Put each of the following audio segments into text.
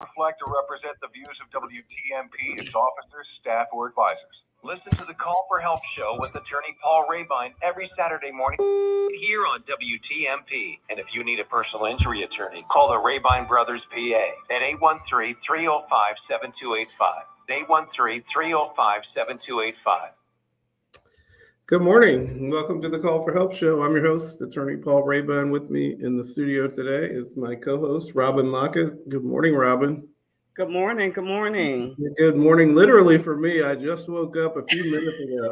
reflect or represent the views of WTMP, its officers, staff, or advisors. Listen to the Call for Help show with attorney Paul Rebein every Saturday morning here on WTMP. And if you need a personal injury attorney, call the Rebein Brothers PA at 813-305-7285. 813-305-7285. Good morning and welcome to the Call for Help show. I'm your host, attorney Paul Rebein. With me in the studio today is my co-host, Robin Lockett. Good morning, Robin. Good morning. Good morning. Good morning. Literally for me, I just woke up a few minutes ago.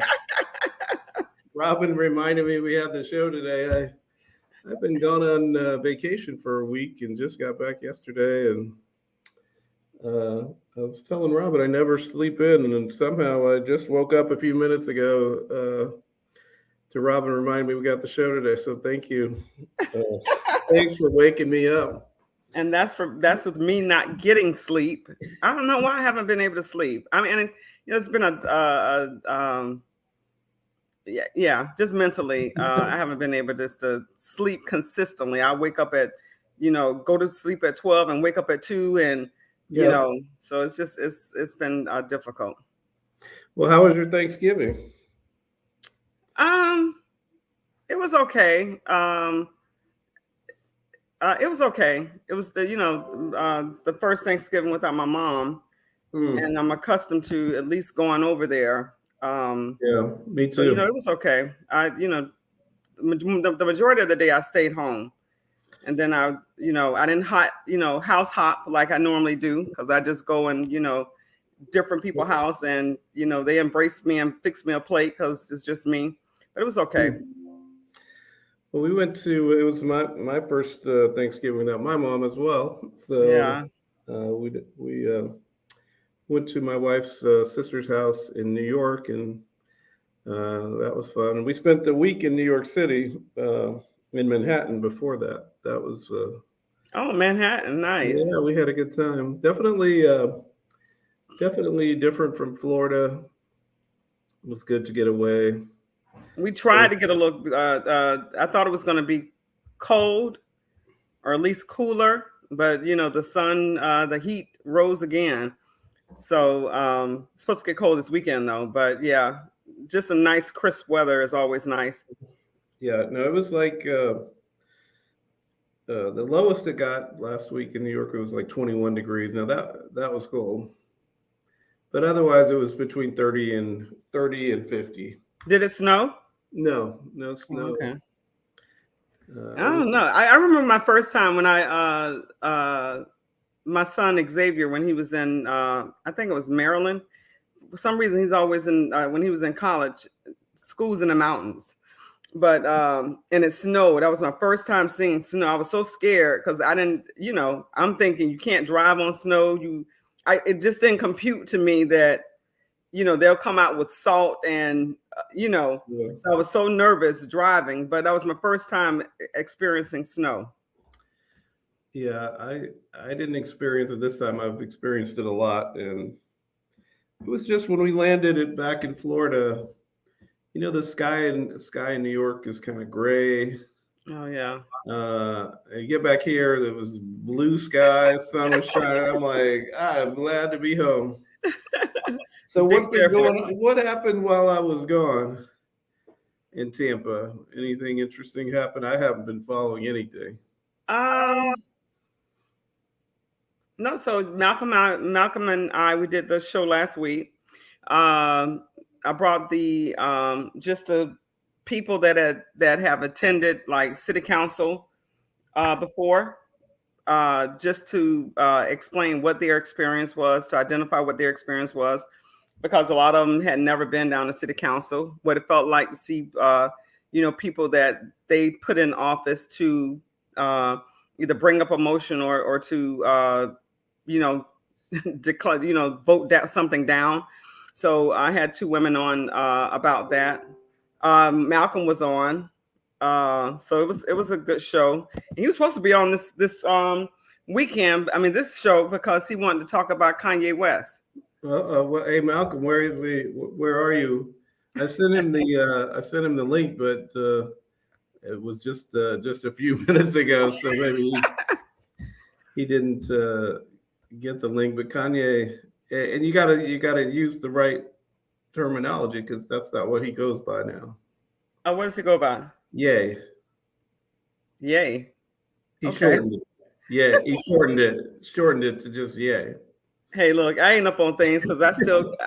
Robin reminded me we had the show today. I've been gone on vacation for a week and just got back yesterday. And I was telling Robin I never sleep in, and somehow I just woke up a few minutes ago to Robin remind me we got the show today. So thank you. Thanks for waking me up. And that's with me not getting sleep. I don't know why I haven't been able to sleep. I mean, it's been just mentally, I haven't been able just to sleep consistently. I wake up at, go to sleep at 12 and wake up at 2, and so it's been difficult. Well, how was your Thanksgiving? It was okay. It was okay. It was the first Thanksgiving without my mom, and I'm accustomed to at least going over there. Yeah, me too. So it was okay. The majority of the day I stayed home, and then I didn't house hop like I normally do, because I just go and different people's house, and they embraced me and fixed me a plate because it's just me. But it was okay. Well, we went to, it was my first Thanksgiving without my mom as well. So yeah, we went to my wife's sister's house in New York, and that was fun. And we spent the week in New York City, in Manhattan before that. That was Manhattan, nice. Yeah, we had a good time. Definitely different from Florida. It was good to get away. We tried to get a look. I thought it was going to be cold, or at least cooler, but the sun, the heat rose again. So it's supposed to get cold this weekend though. But yeah, just a nice crisp weather is always nice. Yeah, no, it was like the lowest it got last week in New York, it was like 21 degrees. Now that was cold, but otherwise it was between 30 and 50. Did it snow? No snow. Okay. I don't know. I remember my first time when my son Xavier, when he was in, I think it was Maryland. For some reason, he's always in, when he was in college, schools in the mountains. But, and it snowed. That was my first time seeing snow. I was so scared because I didn't, I'm thinking you can't drive on snow. It just didn't compute to me that, they'll come out with salt and, So I was so nervous driving, but that was my first time experiencing snow. Yeah, I didn't experience it this time. I've experienced it a lot. And it was just when we landed it back in Florida, the sky in New York is kind of gray. Oh, yeah. You get back here, there was blue sky, sun was shining. I'm like, I'm glad to be home. So what happened while I was gone in Tampa? Anything interesting happened? I haven't been following anything. No, so Malcolm and I, we did the show last week. I brought just the people that have attended like city council before, just to explain what their experience was, to identify what their experience was, because a lot of them had never been down to city council, what it felt like to see, people that they put in office to either bring up a motion or to, declare, vote something down. So I had two women on about that. Malcolm was on. So it was a good show. And he was supposed to be on this weekend. I mean, this show, because he wanted to talk about Kanye West. Well, hey Malcolm, where are you? I sent him the link, but it was just a few minutes ago, so maybe he didn't get the link, but Kanye, and you gotta use the right terminology because that's not what he goes by now. Oh, what does it go by? Yay. Yay. He Okay. shortened it. Yeah, he shortened it to just yay. Hey, look, I ain't up on things because I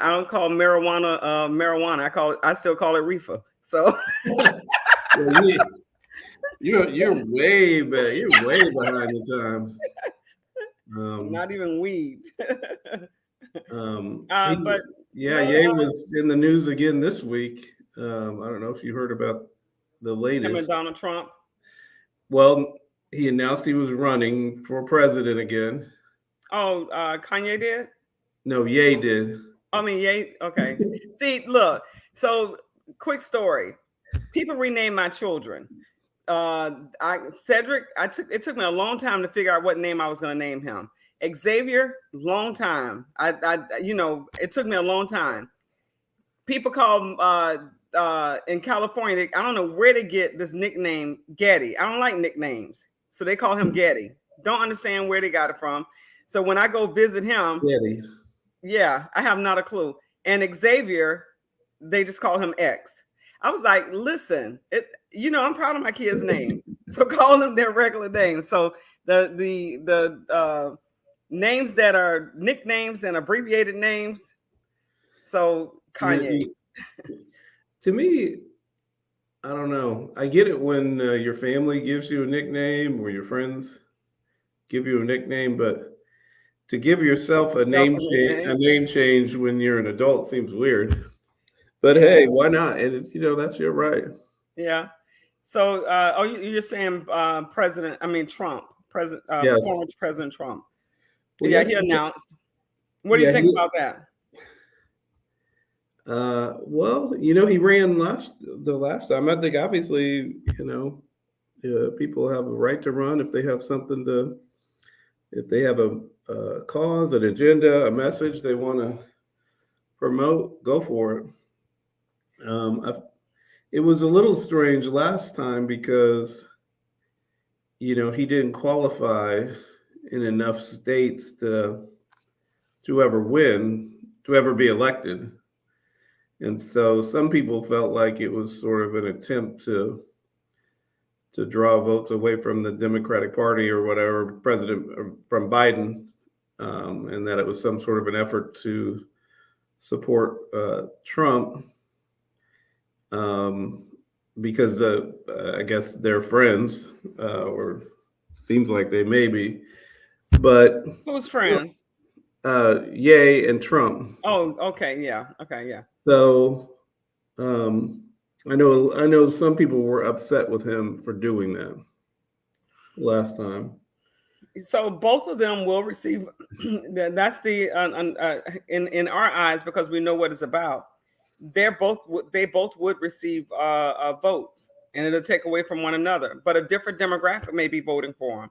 don't call marijuana marijuana. I still call it reefer. So Well, you're way back. You're way behind the times. not even weed. But Yeah, Ye was in the news again this week. I don't know if you heard about the him and latest. Donald Trump. Well, he announced he was running for president again. Oh, Kanye did? No, Ye did. I mean, yay. Okay. See, look. So, quick story. People rename my children. Cedric. It took me a long time to figure out what name I was going to name him. Xavier, long time. It took me a long time. People call him in California. I don't know where to get this nickname, Getty. I don't like nicknames, so they call him Getty. Don't understand where they got it from. So when I go visit him, Getty. Yeah, I have not a clue. And Xavier, they just call him X. I was like, listen, I'm proud of my kids' names, so call them their regular names. So the names that are nicknames and abbreviated names. So Kanye. To me, I don't know. I get it when your family gives you a nickname or your friends give you a nickname, but to give yourself a name change when you're an adult seems weird. But hey, why not? And it's, that's your right. Yeah. So, you're saying Trump, Yes. former President Trump. Well, yeah, yes, he announced. What do you think about that? Well, he ran the last time. I think obviously, people have a right to run if they have if they have a cause, an agenda, a message they want to promote, go for it. It was a little strange last time because, he didn't qualify in enough states to ever win, to ever be elected. And so some people felt like it was sort of an attempt to draw votes away from the Democratic Party or whatever, from Biden, and that it was some sort of an effort to support Trump, because I guess they're friends, or seems like they may be. But who's friends? Ye and Trump. Oh, okay, yeah, okay, yeah. So, I know some people were upset with him for doing that last time. So both of them will receive. That's the in our eyes, because we know what it's about. They both would receive votes, and it'll take away from one another. But a different demographic may be voting for them.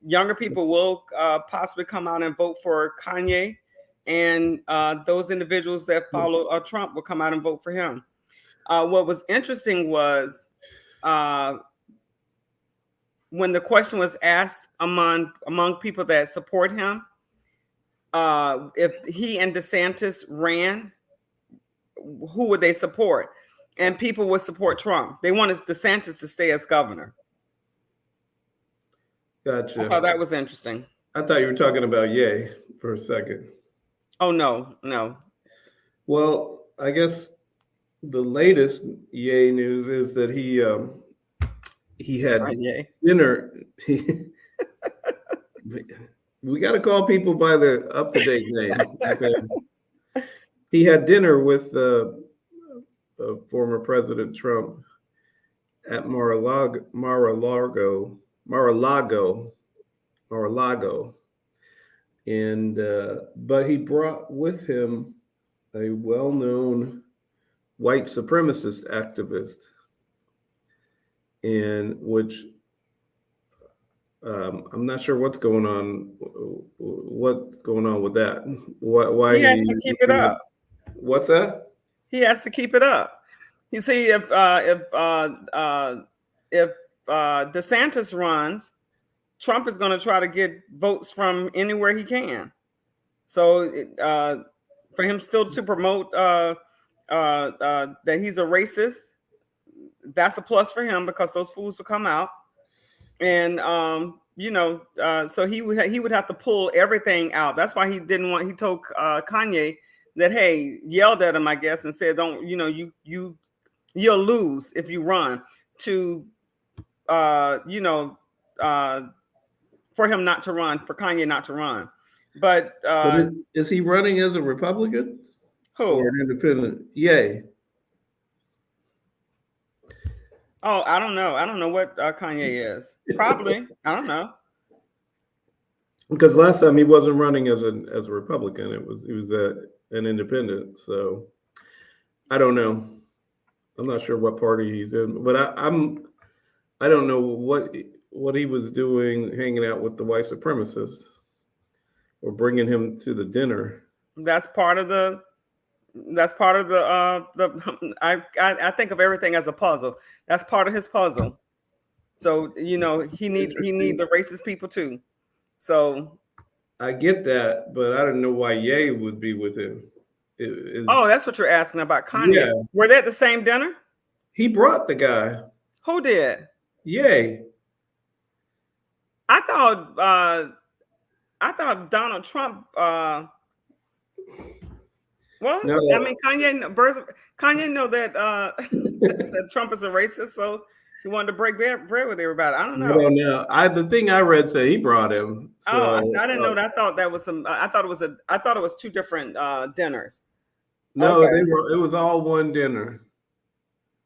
Younger people will possibly come out and vote for Kanye, and those individuals that follow Trump will come out and vote for him. What was interesting was when the question was asked among people that support him, if he and DeSantis ran, who would they support? And people would support Trump. They wanted DeSantis to stay as governor. Gotcha. I thought that was interesting. I thought you were talking about Ye for a second. Oh, no. Well, I guess the latest Ye news is that he had dinner. We got to call people by their up-to-date name. Okay. He had dinner with former President Trump at Mar-a-Lago, and but he brought with him a well-known white supremacist activist, and which I'm not sure what's going on with that. Why he has to keep it up? What's that? He has to keep it up. You see, if DeSantis runs, Trump is going to try to get votes from anywhere he can. So for him still to promote that he's a racist, that's a plus for him because those fools will come out. And so he would have to pull everything out. That's why he didn't want. He told Kanye that, hey, yelled at him, I guess, and said, "Don't you'll lose if you run." To for him not to run, for Kanye not to run. But is he running as a Republican or an independent? Yay. Oh, I don't know. I don't know what Kanye is. Probably. I don't know. Because last time he wasn't running as a Republican. He was an independent. So I don't know. I'm not sure what party he's in, but I don't know what he was doing hanging out with the white supremacists or bringing him to the dinner. That's part of the I think of everything as a puzzle. That's part of his puzzle. So he need the racist people too. So I get that, but I don't know why Ye would be with him. That's what you're asking about Kanye. Yeah. Were they at the same dinner? He brought the guy. Who did? Ye. I thought Donald Trump. Well, no. I mean, Kanye know that that Trump is a racist, so he wanted to break bread with everybody. I don't know. No. The thing I read said he brought him. So, I didn't know that. I thought that was some. I thought it was two different dinners. No, okay. It was all one dinner.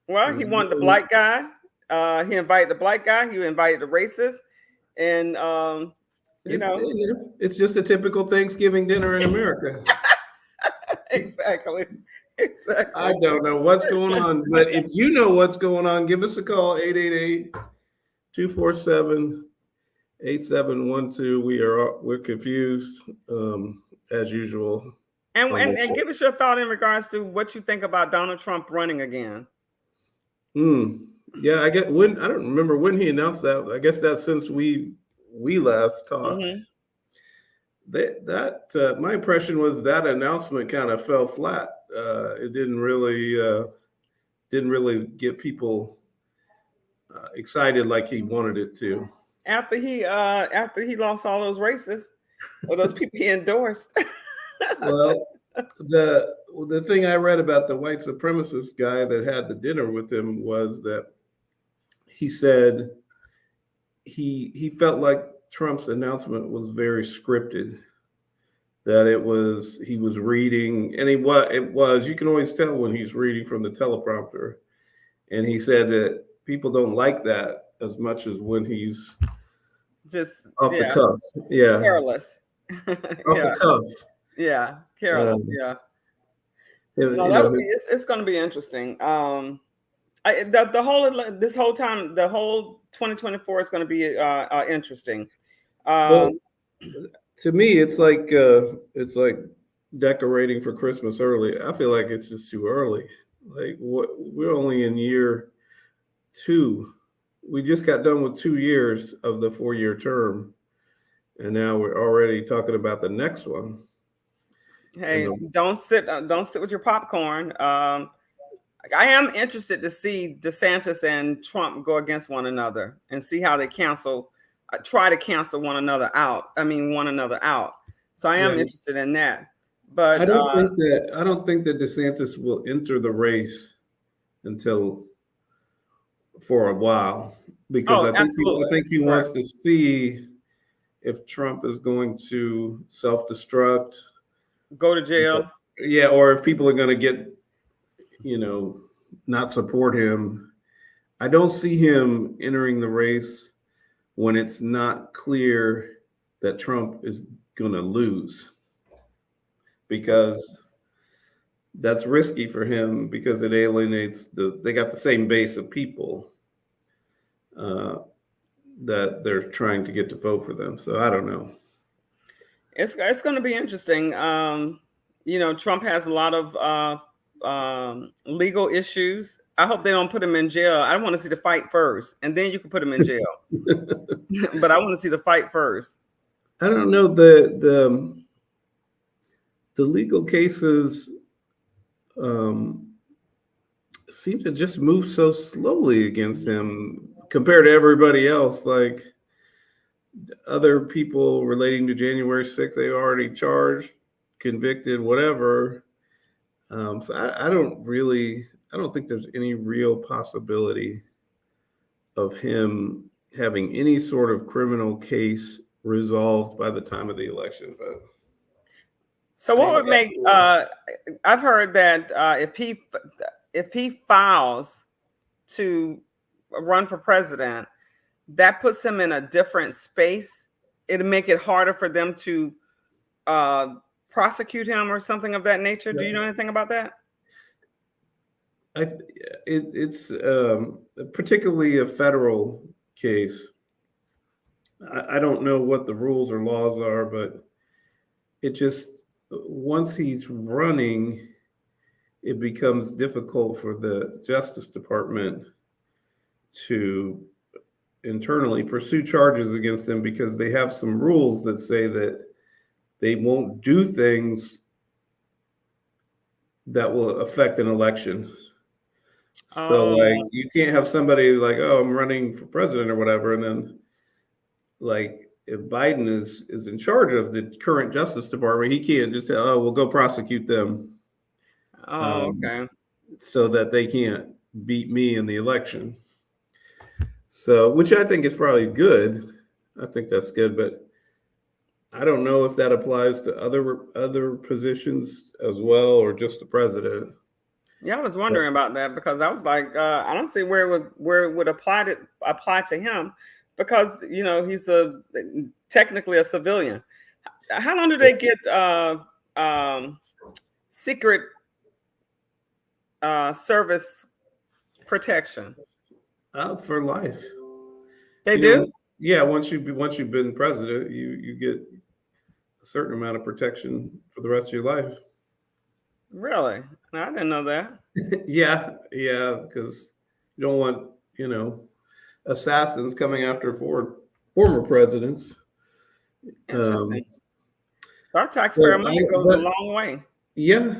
Well, he wanted the black guy. He invited the black guy. He invited the racist, and it's just a typical Thanksgiving dinner in America. Exactly. I don't know what's going on, but if you know what's going on, give us a call, 888-247-8712. We're confused as usual. And give us your thought in regards to what you think about Donald Trump running again. Yeah, I don't remember when he announced that. I guess that's since we last talked. Mm-hmm. That my impression was that announcement kind of fell flat. It didn't really get people excited like he wanted it to. After he lost all those races or those people he endorsed. Well, the thing I read about the white supremacist guy that had the dinner with him was that he said he felt like Trump's announcement was very scripted, that he was reading, and you can always tell when he's reading from the teleprompter. And he said that people don't like that as much as when he's just off the cuff. Yeah. Careless. Off the cuff. Yeah. Careless. Yeah. It's going to be interesting. The whole 2024 is going to be interesting. Well, to me, it's like decorating for Christmas early. I feel like it's just too early. Like we're only in year 2. We just got done with 2 years of the 4-year term, and now we're already talking about the next one. Hey, don't sit with your popcorn. I am interested to see DeSantis and Trump go against one another and see how they try to cancel one another out. So I am interested in that. But I don't think that DeSantis will enter the race until for a while, because I think he wants to see if Trump is going to self-destruct, go to jail. Yeah, or if people are going to get, not support him. I don't see him entering the race when it's not clear that Trump is going to lose, because that's risky for him, because it alienates they got the same base of people that they're trying to get to vote for them. So I don't know. It's going to be interesting. Trump has a lot of legal issues. I hope they don't put him in jail. I want to see the fight first, and then you can put him in jail. But I want to see the fight first. I don't know. the legal cases seem to just move so slowly against him compared to everybody else. Like other people relating to January 6th, they already charged, convicted, whatever. So I don't think there's any real possibility of him having any sort of criminal case resolved by the time of the election. But So what would make? I've heard that if he files to run for president, that puts him in a different space. It'll make it harder for them to prosecute him or something of that nature. Do you know anything about that? It's particularly a federal case. I don't know what the rules or laws are, but it just, once he's running, it becomes difficult for the Justice Department to internally pursue charges against him because they have some rules that say that they won't do things that will affect an election. So like you can't have somebody like, oh, I'm running for president or whatever, and then like if Biden is in charge of the current Justice Department, he can't just say, oh, we'll go prosecute them. Okay. So that they can't beat me in the election. So, which I think is probably good. I think that's good, but I don't know if that applies to other positions as well, or just the president. Yeah, I was wondering about that because I was like, I don't see where it would apply to him because he's technically a civilian. How long do they get secret service protection? For life. They do? Yeah, once you've been president, you get a certain amount of protection for the rest of your life. Really? I didn't know that. Yeah, because you don't want, assassins coming after former presidents. Interesting. Our taxpayer money goes a long way. Yeah.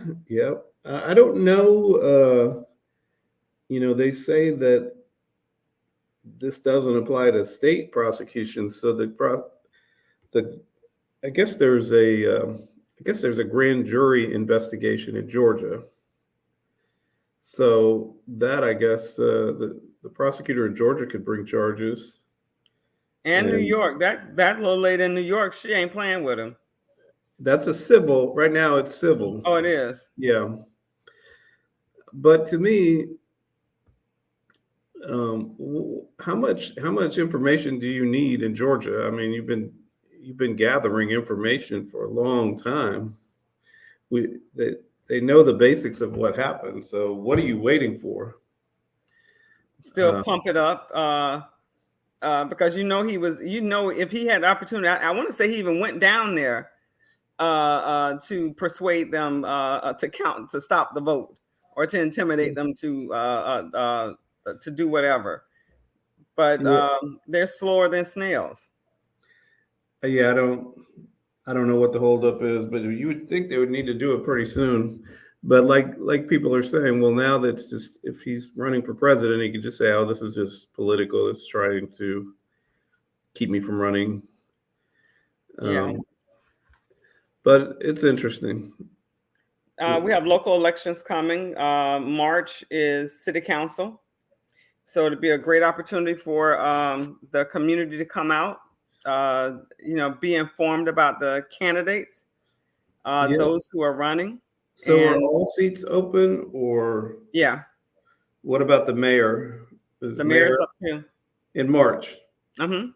I don't know. They say that this doesn't apply to state prosecutions. So I guess there's a grand jury investigation in Georgia. So that, I guess, the prosecutor in Georgia could bring charges. And New York, that little lady in New York, she ain't playing with him. That's a civil. Right now, it's civil. Oh, it is. Yeah. But to me, how much information do you need in Georgia? I mean, you've been gathering information for a long time. They know the basics of what happened. So what are you waiting for? Still pump it up because he was. If he had the opportunity, I want to say he even went down there to persuade them to stop the vote or to intimidate them to do whatever. But they're slower than snails. Yeah, I don't know what the holdup is, but you would think they would need to do it pretty soon. But like people are saying, well, now that's just, if he's running for president, he could just say, oh, this is just political. It's trying to keep me from running. Yeah. But it's interesting. We have local elections coming. March is city council. So it'd be a great opportunity for the community to come out, be informed about the candidates, those who are running. So are all seats open, or? Yeah. What about the mayor? The mayor's up too. In March. Mm-hmm.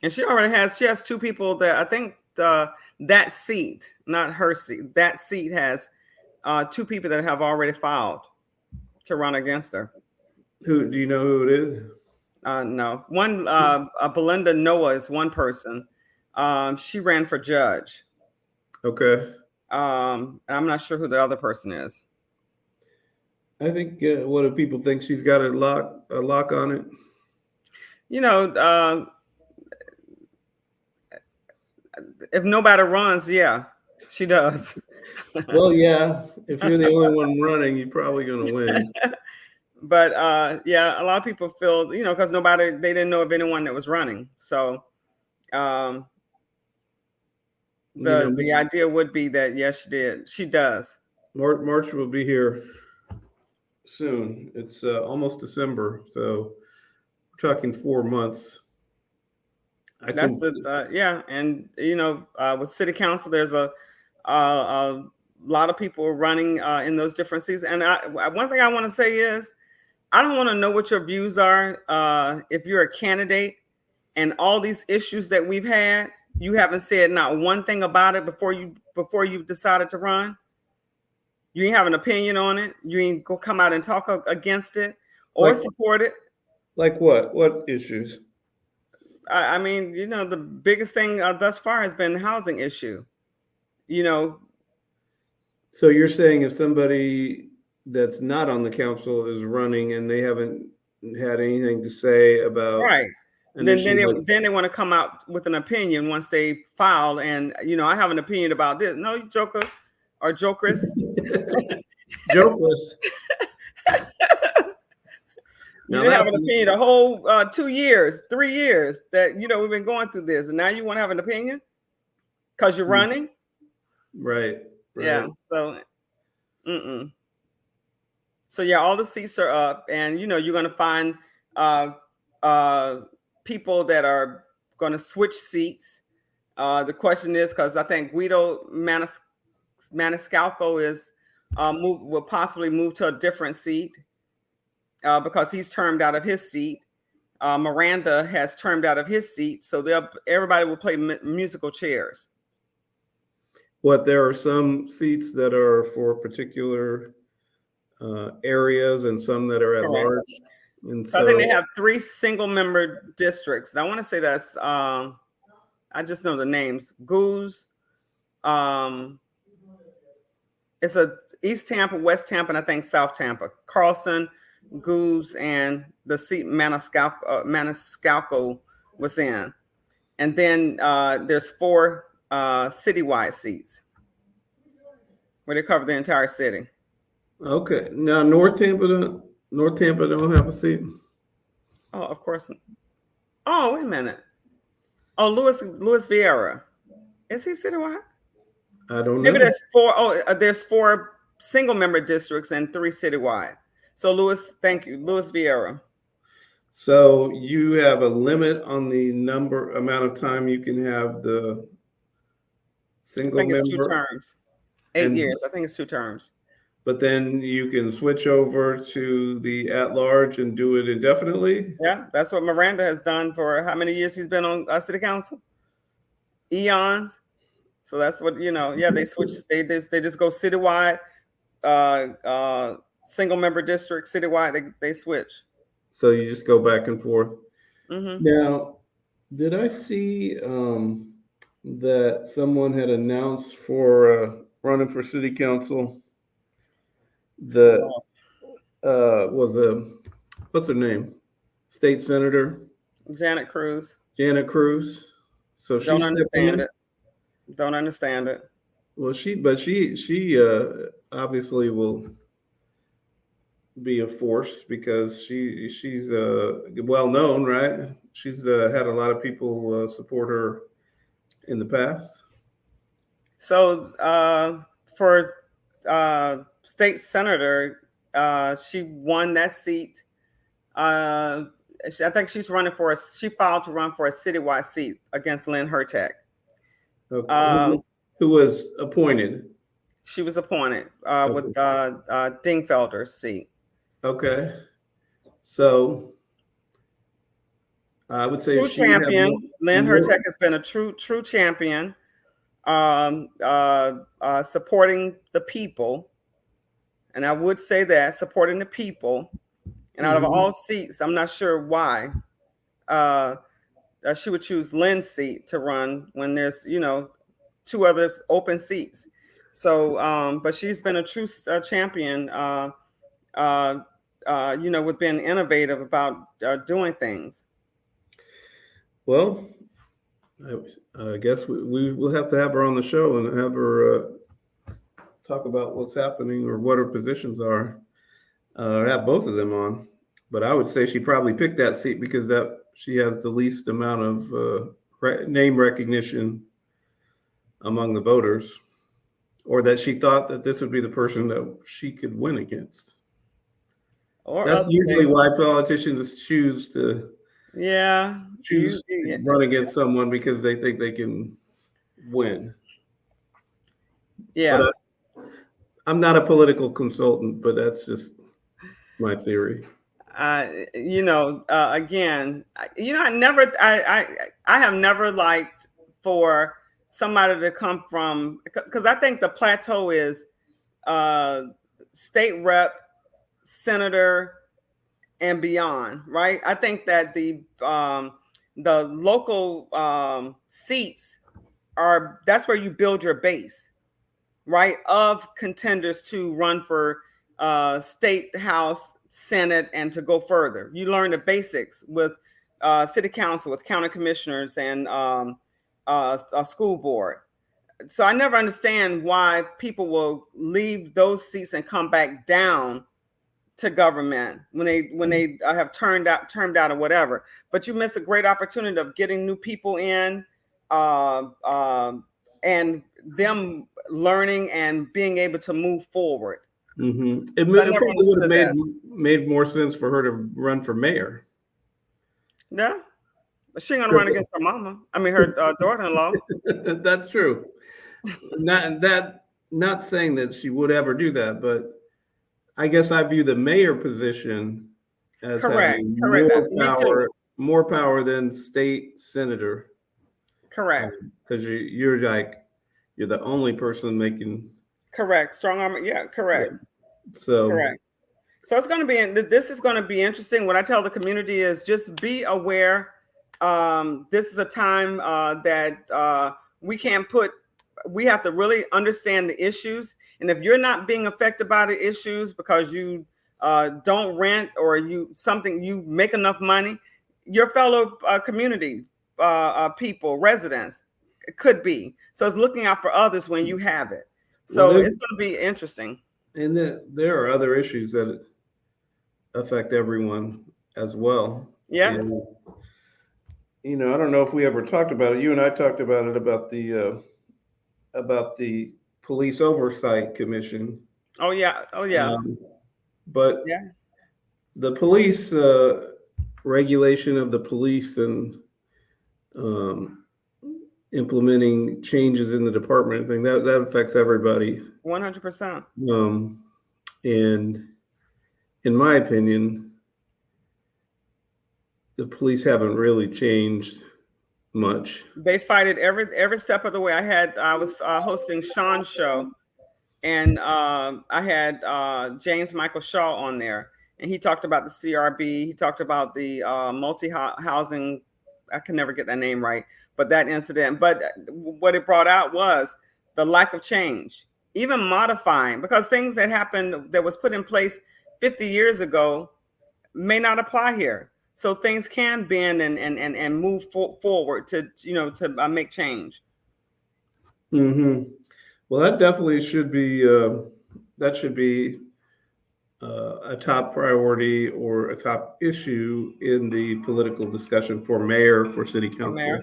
And she has two people that I think that seat, not her seat, that seat has two people that have already filed to run against her. Who do you know who it is? No. One, Belinda Noah is one person. She ran for judge. Okay. I'm not sure who the other person is. I think what do people think? She's got a lock on it? If nobody runs, yeah, she does. Well, yeah, if you're the only one running, you're probably going to win. But yeah, a lot of people feel, because they didn't know of anyone that was running. So the idea would be that, yes, she did. She does. March will be here soon. It's almost December, so we're talking 4 months. That's and with city council, there's a lot of people running in those different seats. And one thing I want to say is, I don't want to know what your views are. If you're a candidate and all these issues that we've had, you haven't said not one thing about it before you decided to run. You ain't have an opinion on it. You ain't go come out and talk against it or support it. Like what? What issues? I mean, the biggest thing thus far has been the housing issue. So you're saying if somebody that's not on the council is running and they haven't had anything to say about right, then they want to come out with an opinion once they file, and I have an opinion about this. No, you joker or jokeress. Jokeless. You didn't have an opinion a whole 2 years, 3 years that we've been going through this, and now you want to have an opinion because you're running, right? Yeah. So, So yeah, all the seats are up, and you're going to find people that are going to switch seats. The question is, because I think Guido Maniscalco will possibly move to a different seat. Because he's termed out of his seat. Miranda has termed out of his seat, so everybody will play musical chairs. There are some seats that are for particular areas and some that are at large. And so I think they have 3 single-member districts. And I want to say that's, I just know the names. Goose, it's a East Tampa, West Tampa, and I think South Tampa. Carlson, Goose, and the seat Maniscalco was in. And then there's 4 citywide seats where they cover the entire city. Okay. Now North Tampa don't have a seat. Oh, of course. Oh, wait a minute. Oh, Luis Vieira. Is he citywide? I don't know. Maybe there's 4. Oh, there's 4 single member districts and 3 citywide. So thank you, Luis Vieira. So you have a limit on the amount of time you can have the single member? I think it's 2 terms. 8 years. I think it's 2 terms. But then you can switch over to the at-large and do it indefinitely? Yeah, that's what Miranda has done for how many years he's been on city council? Eons. So that's what, they switch. They just go citywide, single member district, citywide, they switch. So you just go back and forth. Mm-hmm. Now, did I see that someone had announced for running for city council that was what's her name? State Senator? Janet Cruz. So Don't understand it. Don't understand it. Well, she obviously will be a force because she's well known, right? She's had a lot of people support her in the past. So for state senator, she won that seat. I think she's running she filed to run for a citywide seat against Lynn Hurtak. Okay. Who was appointed? She was appointed with Dingfelder's seat. Okay. So I would say true champion. Lynn Hurtak has been a true champion, supporting the people. And I would say that supporting the people. And out of all seats, I'm not sure why she would choose Lynn's seat to run when there's, 2 other open seats. So, but she's been a true champion, with being innovative about doing things. Well, I guess we will have to have her on the show and have her talk about what's happening or what her positions are. Have both of them on, but I would say she probably picked that seat because that she has the least amount of name recognition among the voters, or that she thought that this would be the person that she could win against. Or That's other usually things. why politicians choose to run against someone, because they think they can win. Yeah. But I'm not a political consultant, but that's just my theory. Again, I have never liked for somebody to come from, because I think the plateau is state rep, senator, and beyond, right? I think that the local seats that's where you build your base, right, of contenders to run for state house, Senate, and to go further. You learn the basics with city council, with county commissioners, and a school board. So I never understand why people will leave those seats and come back down to government when they have termed out or whatever. But you miss a great opportunity of getting new people in, and them learning and being able to move forward. Mm-hmm. It probably would have made more sense for her to run for mayor. Yeah, but she ain't gonna run against her mama. I mean, her daughter-in-law. That's true. Not saying that she would ever do that, but I guess I view the mayor position as having more power than state senator. Correct. Because you're the only person making. Correct. Strong arm. Yeah. Correct. Yeah. So. Correct. So it's going to be. This is going to be interesting. What I tell the community is just be aware. This is a time that we have to really understand the issues. And if you're not being affected by the issues because you don't rent or you make enough money, your fellow community people, residents, could be. So it's looking out for others when you have it. So it's going to be interesting. And there are other issues that affect everyone as well. Yeah. And, I don't know if we ever talked about it. You and I talked about it, about the Police Oversight Commission. Oh yeah. But the police regulation of the police and implementing changes in the department thing that affects everybody. 100%. And in my opinion, the police haven't really changed much. They fight it every step of the way. I was hosting Sean's show, and I had James Michael Shaw on there, and he talked about the CRB. He talked about the multi-housing. I can never get that name right, but that incident. But what it brought out was the lack of change, even modifying, because things that happened that was put in place 50 years ago may not apply here. So things can bend and move forward to make change. Mm-hmm. Well, that definitely should be a top priority or a top issue in the political discussion for mayor, for city council.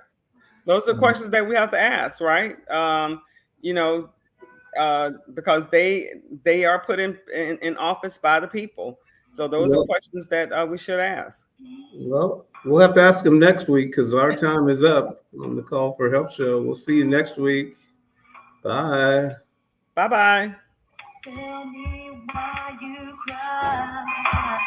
Those are questions that we have to ask, right? Because they are put in office by the people. So those are questions that we should ask. Well, we'll have to ask them next week because our time is up on the Call for Help show. We'll see you next week. Bye. Bye-bye. Tell me why you cry.